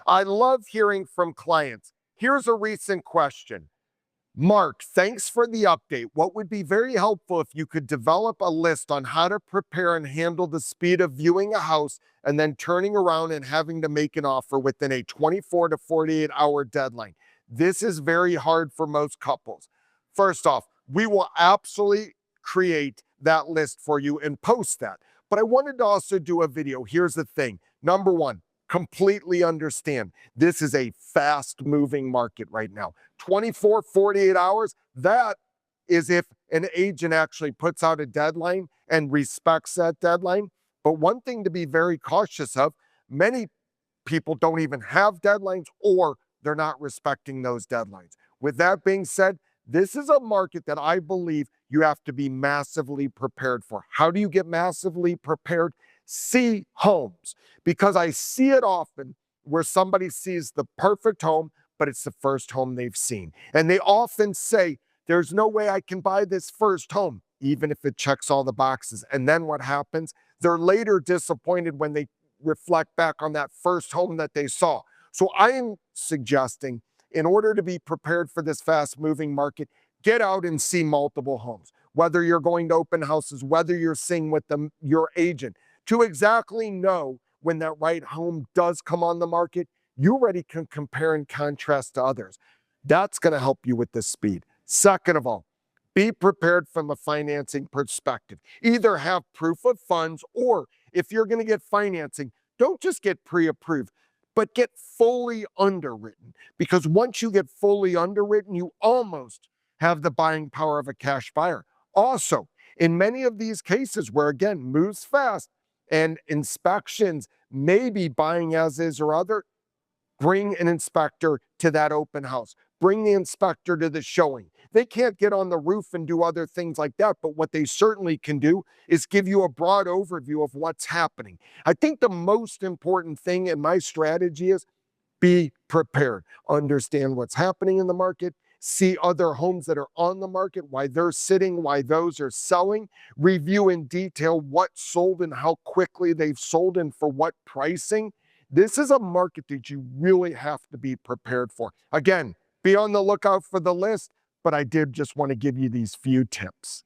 I love hearing from clients. Here's a recent question. Mark, thanks for the update. What would be very helpful if you could develop a list on how to prepare and handle the speed of viewing a house and then turning around and having to make an offer within a 24 to 48 hour deadline. This is very hard for most couples. First off, we will absolutely create that list for you and post that. But I wanted to also do a video. Here's the thing. Number one, completely understand this is a fast moving market right now. 24, 48 hours, that is if an agent actually puts out a deadline and respects that deadline. But one thing to be very cautious of, many people don't even have deadlines or they're not respecting those deadlines. With that being said, this is a market that I believe you have to be massively prepared for. How do you get massively prepared? See homes, because I see it often where somebody sees the perfect home, but it's the first home they've seen. And they often say, there's no way I can buy this first home, even if it checks all the boxes. And then what happens? They're later disappointed when they reflect back on that first home that they saw. So I am suggesting, in order to be prepared for this fast moving market, get out and see multiple homes. Whether you're going to open houses, whether you're seeing with your agent, to exactly know when that right home does come on the market, you already can compare and contrast to others. That's going to help you with the speed. Second of all, be prepared from a financing perspective. Either have proof of funds, or if you're going to get financing, don't just get pre-approved, but get fully underwritten. Because once you get fully underwritten, you almost have the buying power of a cash buyer. Also, in many of these cases where, again, moves fast and inspections may be buying as is or other, bring an inspector to that open house. Bring the inspector to the showing. They can't get on the roof and do other things like that, but what they certainly can do is give you a broad overview of what's happening. I think the most important thing in my strategy is be prepared. Understand what's happening in the market. See other homes that are on the market, why they're sitting, why those are selling. Review in detail what sold and how quickly they've sold and for what pricing. This is a market that you really have to be prepared for. Again, be on the lookout for the list, but I did just want to give you these few tips.